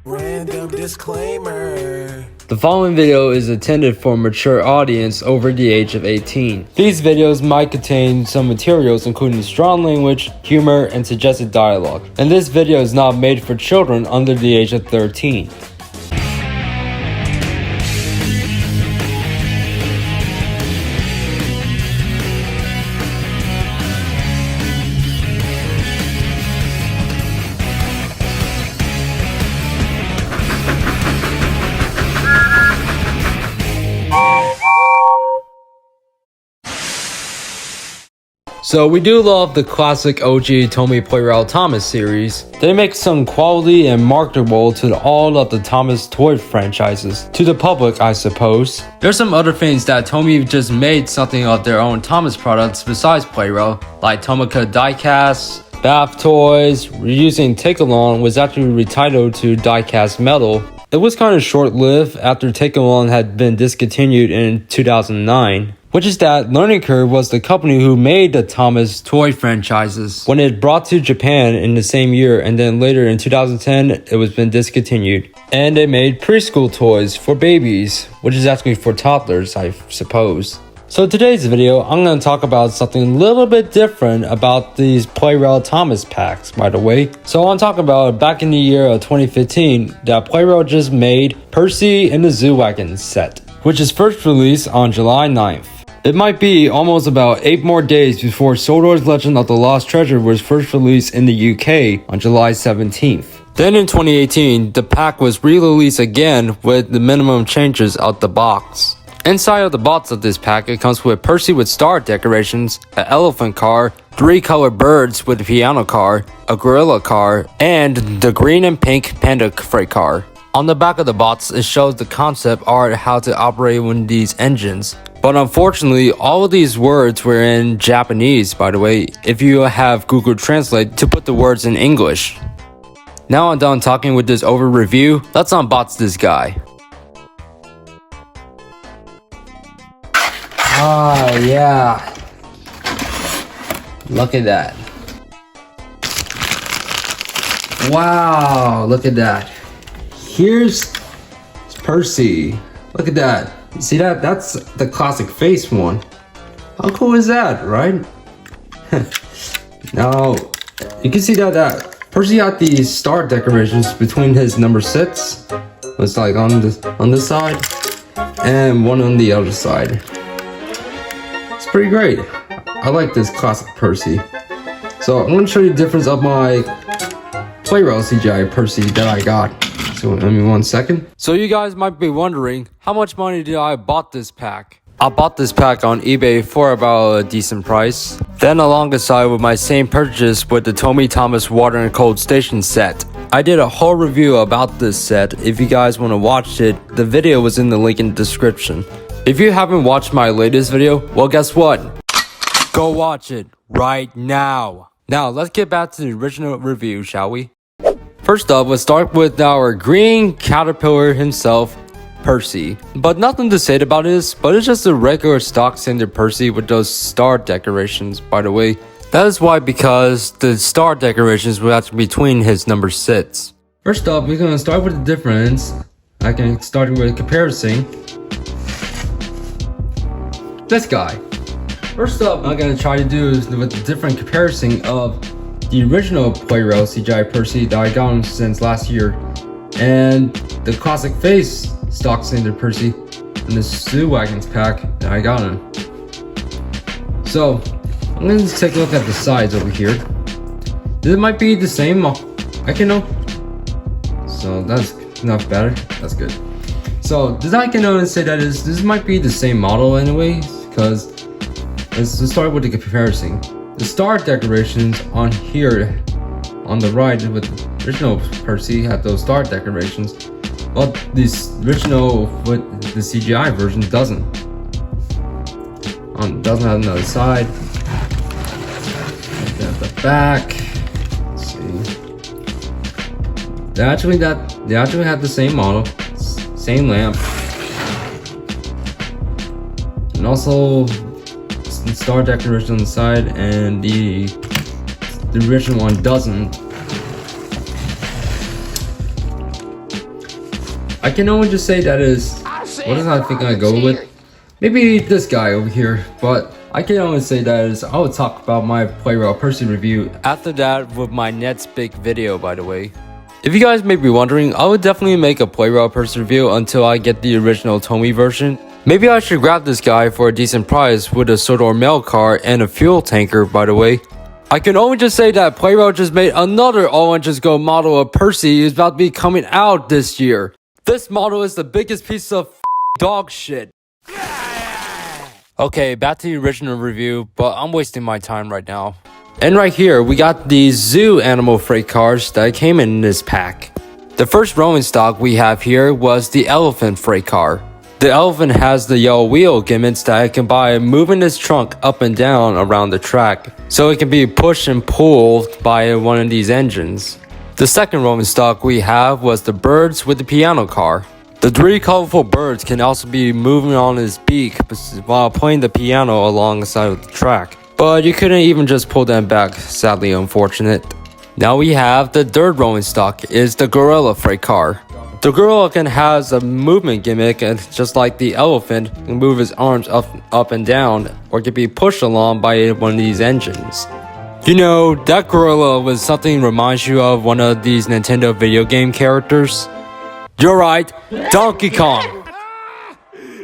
Random disclaimer. The following video is intended for a mature audience over the age of 18. These videos might contain some materials including strong language, humor, and suggested dialogue. And this video is not made for children under the age of 13. So we do love the classic OG Tommy Plarail Thomas series. They make some quality and marketable to all of the Thomas toy franchises. To the public, I suppose. There's some other things that Tommy just made something of their own Thomas products besides Plarail, like Tomica diecasts, bath toys. Reusing Take-Along was actually retitled to Diecast Metal. It was kind of short-lived after Take-Along had been discontinued in 2009. Which is that Learning Curve was the company who made the Thomas toy franchises when it brought to Japan in the same year, and then later in 2010 it was been discontinued. And they made preschool toys for babies, which is actually for toddlers, I suppose. So today's video, I'm going to talk about something a little bit different about these Plarail Thomas packs, by the way. So I'm talking about back in the year of 2015 that Plarail just made Percy and the Zoo Wagons set, which is first released on July 9th. It might be almost about 8 more days before Sodor's Legend of the Lost Treasure was first released in the UK on July 17th. Then in 2018, the pack was re-released again with the minimum changes out the box. Inside of the box of this pack, it comes with Percy with star decorations, an elephant car, 3 colored birds with a piano car, a gorilla car, and the green and pink panda freight car. On the back of the box, it shows the concept art how to operate one of these engines. But unfortunately, all of these words were in Japanese, by the way, if you have Google Translate to put the words in English. Now I'm done talking with this over review, let's unbox this guy. Ah, yeah. Look at that. Wow, look at that. Here's Percy. Look at that. You see that? That's the classic face one. How cool is that, right? Now, you can see that Percy had these star decorations between his number 6. It's like on this side, and one on the other side. It's pretty great. I like this classic Percy. So I'm gonna show you the difference of my Plarail CGI Percy that I got. So give me 1 second. So you guys might be wondering, how much money did I bought this pack? I bought this pack on eBay for about a decent price. Then alongside with my same purchase with the Tommy Thomas Water and Cold Station set. I did a whole review about this set. If you guys want to watch it, the video was in the link in the description. If you haven't watched my latest video, well guess what? Go watch it right now. Now let's get back to the original review, shall we? First up, let's start with our green caterpillar himself, Percy. But nothing to say about this, but it's just a regular stock standard Percy with those star decorations, by the way. That is why, because the star decorations were actually between his number 6. First up, we're going to start with the difference. I can start with a comparison. This guy. First up, I'm going to try to do is with the different comparison of the original Plarail CGI Percy that I got since last year, and the classic face stock standard Percy in the Zoo Wagons pack that I got him. So I'm gonna just take a look at the sides over here. This might be the same. I can know. So that's not better. That's good. So this I can say that this might be the same model anyway, because let's start with the comparison. The star decorations on here, on the right with the original Percy had those star decorations, but this original with the CGI version doesn't. Doesn't have another side. At the back, let's see. They actually have the same model, same lamp, and also star decoration on the side, and the original one doesn't. I can only just say that is, what does I think I go with? Maybe this guy over here, but I can only say that is, I will talk about my Plarail Percy review after that with my next big video, by the way. If you guys may be wondering, I would definitely make a Plarail Percy review until I get the original Tomy version. Maybe I should grab this guy for a decent price with a Sodor mail car and a fuel tanker, by the way. I can only just say that Plarail just made another all-inches go model of Percy who's about to be coming out this year. This model is the biggest piece of dog shit. Okay, back to the original review, but I'm wasting my time right now. And right here, we got the zoo animal freight cars that came in this pack. The first rolling stock we have here was the elephant freight car. The elephant has the yellow wheel gimmicks that it can buy moving its trunk up and down around the track, so it can be pushed and pulled by one of these engines. The second rolling stock we have was the birds with the piano car. The three colorful birds can also be moving on his beak while playing the piano alongside of the track. But you couldn't even just pull them back, sadly unfortunate. Now we have the third rolling stock is the gorilla freight car. The gorilla can has a movement gimmick and just like the elephant can move his arms up and down or can be pushed along by one of these engines. You know, that gorilla was something reminds you of one of these Nintendo video game characters. You're right, Donkey Kong!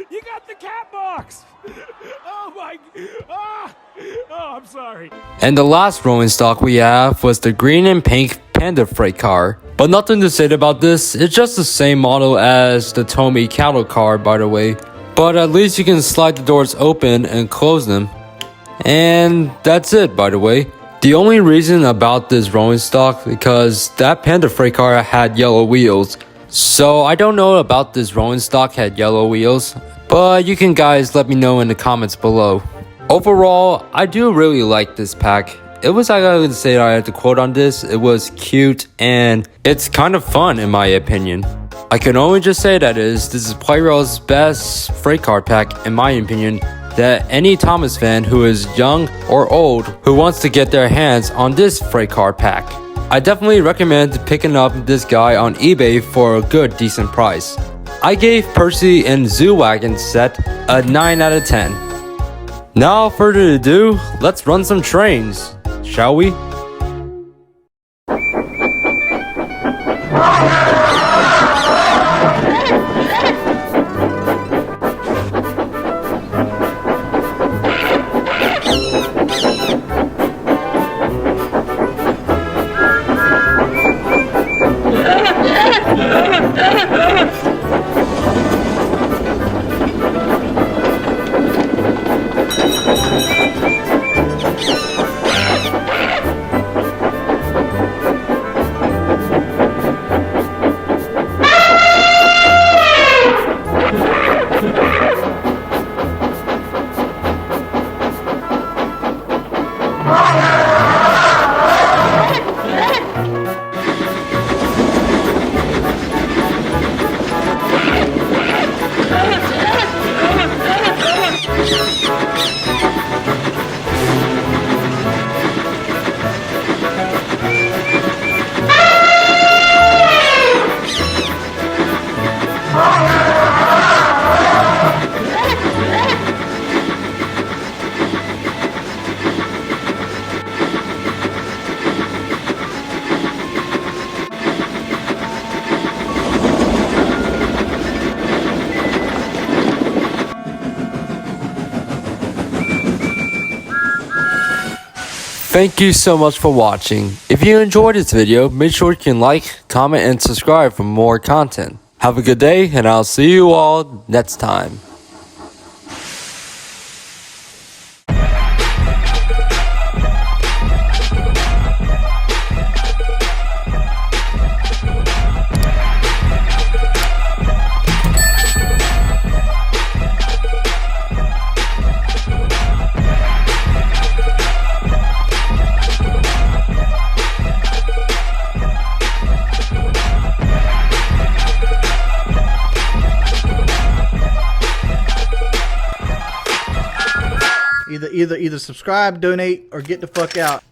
You got the cat box! Oh my... Oh, I'm sorry. And the last rolling stock we have was the green and pink panda freight car. But nothing to say about this, it's just the same model as the Tomy cattle car, by the way. But at least you can slide the doors open and close them. And that's it, by the way. The only reason about this rolling stock because that panda freight car had yellow wheels. So I don't know about this rolling stock had yellow wheels, but you can guys let me know in the comments below. Overall, I do really like this pack. It was, I gotta say that I had to quote on this, it was cute and it's kind of fun in my opinion. I can only just say that this is Plarail's best freight car pack in my opinion, that any Thomas fan who is young or old who wants to get their hands on this freight car pack. I definitely recommend picking up this guy on eBay for a good decent price. I gave Percy and Zoo Wagons set a 9 out of 10. Now further ado, let's run some trains, shall we? Thank you so much for watching. If you enjoyed this video, make sure you can like, comment, and subscribe for more content. Have a good day, and I'll see you all next time. Either subscribe, donate, or get the fuck out.